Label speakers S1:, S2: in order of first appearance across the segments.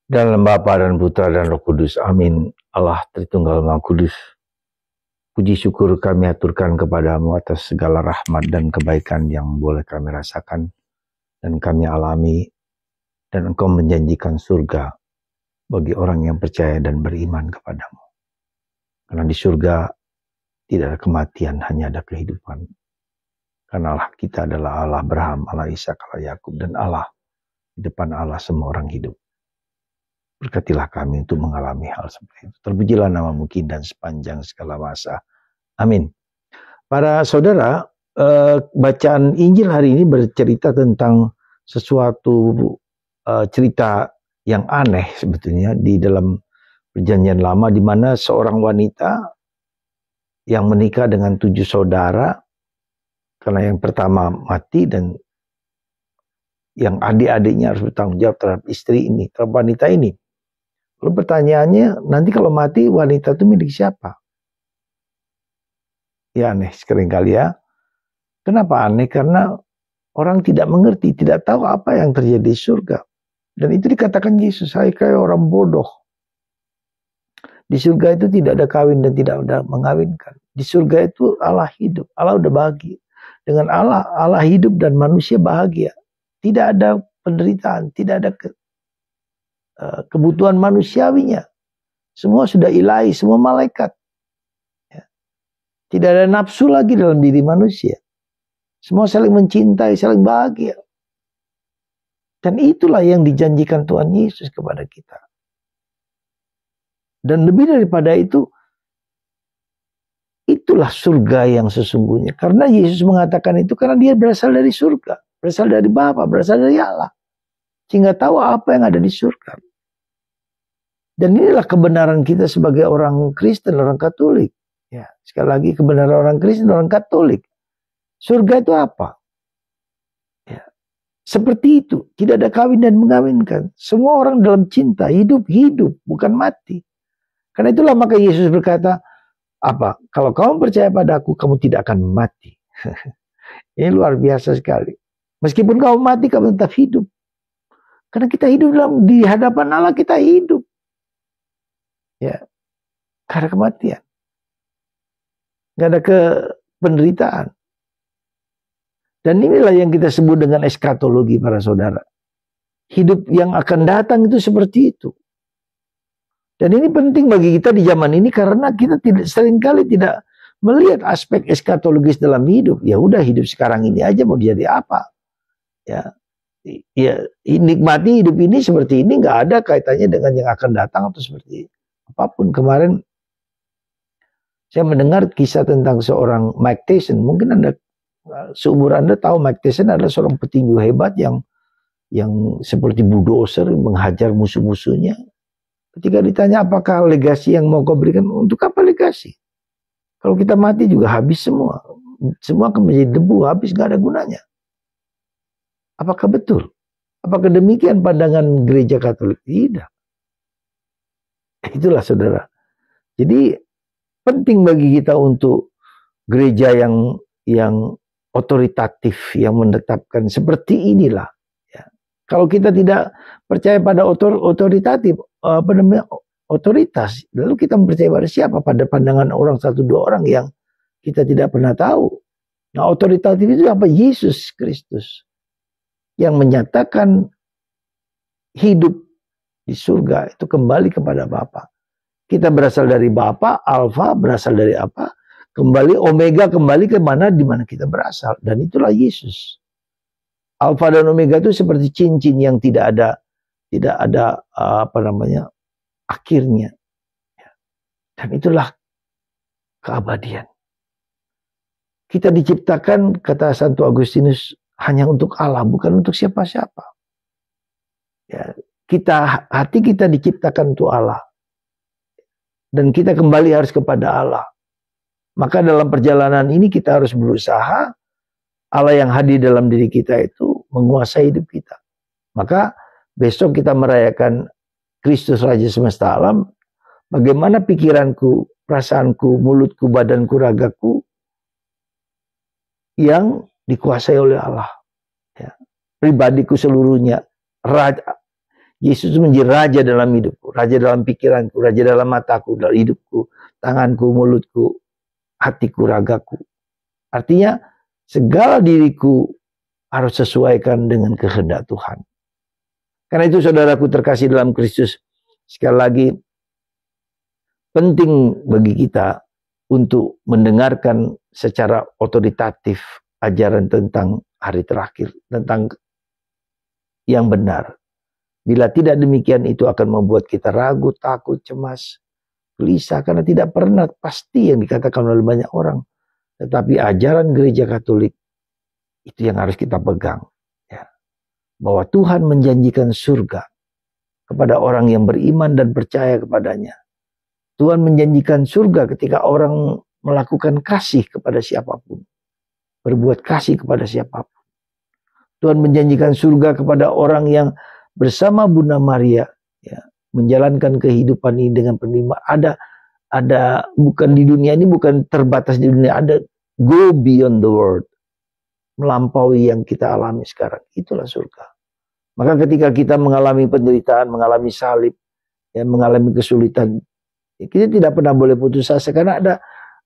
S1: Dalam Bapa dan Putra dan Roh Kudus. Amin. Allah Tritunggal Maha Kudus. Puji syukur kami aturkan kepadamu atas segala rahmat dan kebaikan yang boleh kami rasakan dan kami alami, dan Engkau menjanjikan surga bagi orang yang percaya dan beriman kepadamu. Karena di surga tidak ada kematian, hanya ada kehidupan. Karena Allah kita adalah Allah Abraham, Allah Ishak, Allah Yakub, dan Allah. Di depan Allah semua orang hidup. Berkatilah kami untuk mengalami hal seperti itu. Terpujilah namamu dan sepanjang segala masa. Amin. Para saudara, bacaan Injil hari ini bercerita tentang sesuatu cerita yang aneh sebetulnya di dalam Perjanjian Lama, di mana seorang wanita yang menikah dengan 7 saudara, karena yang pertama mati dan yang adik-adiknya harus bertanggung jawab terhadap istri ini, terhadap wanita ini. Lalu pertanyaannya, nanti kalau mati wanita itu milik siapa? Ya aneh seringkali ya. Kenapa aneh? Karena orang tidak mengerti, tidak tahu apa yang terjadi di surga. Dan itu dikatakan Yesus, saya kayak orang bodoh. Di surga itu tidak ada kawin dan tidak ada mengawinkan. Di surga itu Allah hidup, Allah udah bahagia. Dengan Allah hidup dan manusia bahagia. Tidak ada penderitaan, tidak ada kebutuhan manusiawinya. Semua sudah ilahi, semua malaikat. Ya. Tidak ada nafsu lagi dalam diri manusia. Semua saling mencintai, saling bahagia. Dan itulah yang dijanjikan Tuhan Yesus kepada kita. Dan lebih daripada itu, itulah surga yang sesungguhnya. Karena Yesus mengatakan itu karena dia berasal dari surga. Berasal dari Bapa, berasal dari Allah. Sehingga tahu apa yang ada di surga. Dan inilah kebenaran kita sebagai orang Kristen, orang Katolik. Ya, sekali lagi kebenaran orang Kristen, orang Katolik. Surga itu apa? Ya, seperti itu. Tidak ada kawin dan mengawinkan. Semua orang dalam cinta, hidup, bukan mati. Karena itulah maka Yesus berkata, apa? Kalau kamu percaya padaku, kamu tidak akan mati. Ini luar biasa sekali. Meskipun kamu mati, kamu tetap hidup. Karena kita hidup di hadapan Allah, kita hidup. Ya, gak ada kematian, gak ada penderitaan. Dan inilah yang kita sebut dengan eskatologi, para saudara. Hidup yang akan datang itu seperti itu. Dan ini penting bagi kita di zaman ini karena kita seringkali tidak melihat aspek eskatologis dalam hidup. Ya udah, hidup sekarang ini aja mau jadi apa? Ya, nikmati hidup ini seperti ini, nggak ada kaitannya dengan yang akan datang atau seperti apapun. Kemarin saya mendengar kisah tentang seorang Mike Tyson. Mungkin Anda, seumur Anda tahu Mike Tyson adalah seorang petinju hebat yang seperti bulldozer menghajar musuh-musuhnya. Ketika ditanya apakah legasi yang mau kau berikan, untuk apa legasi? Kalau kita mati juga habis semua. Semua akan menjadi debu, habis, gak ada gunanya. Apakah betul? Apakah demikian pandangan gereja Katolik? Tidak. Itulah saudara. Jadi penting bagi kita untuk gereja yang otoritatif, yang menetapkan seperti inilah. Ya. Kalau kita tidak percaya pada otoritatif, otoritas, lalu kita percaya pada siapa? Pada pandangan orang 1-2 orang yang kita tidak pernah tahu. Nah, otoritatif itu apa? Yesus Kristus yang menyatakan hidup di surga itu kembali kepada Bapa. Kita berasal dari Bapa, Alfa berasal dari apa? Kembali Omega, kembali ke mana, di mana kita berasal. Dan itulah Yesus. Alfa dan Omega itu seperti cincin yang tidak ada akhirnya. Dan itulah keabadian. Kita diciptakan, kata Santo Agustinus, hanya untuk Allah, bukan untuk siapa-siapa. Ya, hati kita diciptakan untuk Allah. Dan kita kembali harus kepada Allah. Maka dalam perjalanan ini kita harus berusaha Allah yang hadir dalam diri kita itu menguasai hidup kita. Maka besok kita merayakan Kristus Raja Semesta Alam. Bagaimana pikiranku, perasaanku, mulutku, badanku, ragaku yang dikuasai oleh Allah. Ya. Pribadiku seluruhnya. Yesus menjadi raja dalam hidupku, raja dalam pikiranku, raja dalam mataku, dalam hidupku, tanganku, mulutku, hatiku, ragaku. Artinya segala diriku harus sesuaikan dengan kehendak Tuhan. Karena itu saudaraku terkasih dalam Kristus, sekali lagi penting bagi kita untuk mendengarkan secara otoritatif ajaran tentang hari terakhir, tentang yang benar. Bila tidak demikian, itu akan membuat kita ragu, takut, cemas, gelisah, karena tidak pernah pasti yang dikatakan oleh banyak orang. Tetapi ajaran gereja Katolik itu yang harus kita pegang, ya. Bahwa Tuhan menjanjikan surga kepada orang yang beriman dan percaya kepadanya. Tuhan menjanjikan surga ketika orang melakukan kasih kepada siapapun, berbuat kasih kepada siapapun. Tuhan menjanjikan surga kepada orang yang bersama Bunda Maria, ya, menjalankan kehidupan ini dengan penerima. Ada bukan di dunia ini, bukan terbatas di dunia, ada go beyond the world, melampaui yang kita alami sekarang. Itulah surga. Maka ketika kita mengalami penderitaan, mengalami salib, ya, mengalami kesulitan, ya, kita tidak pernah boleh putus asa, karena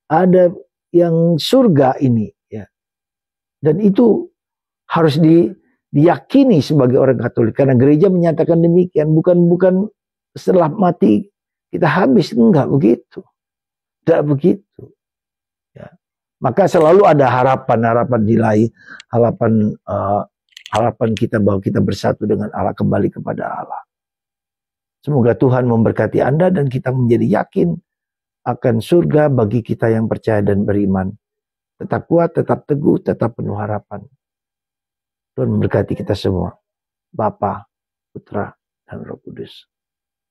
S1: ada yang surga ini, ya. Dan itu harus diyakini sebagai orang Katolik, karena gereja menyatakan demikian. Bukan setelah mati kita habis, enggak begitu, tidak begitu, ya. Maka selalu ada harapan ilahi, harapan kita bahwa kita bersatu dengan Allah, kembali kepada Allah. Semoga Tuhan memberkati Anda dan kita menjadi yakin akan surga bagi kita yang percaya dan beriman. Tetap kuat, tetap teguh, tetap penuh harapan. Tuhan memberkati kita semua. Bapa, Putra, dan Roh Kudus.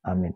S1: Amin.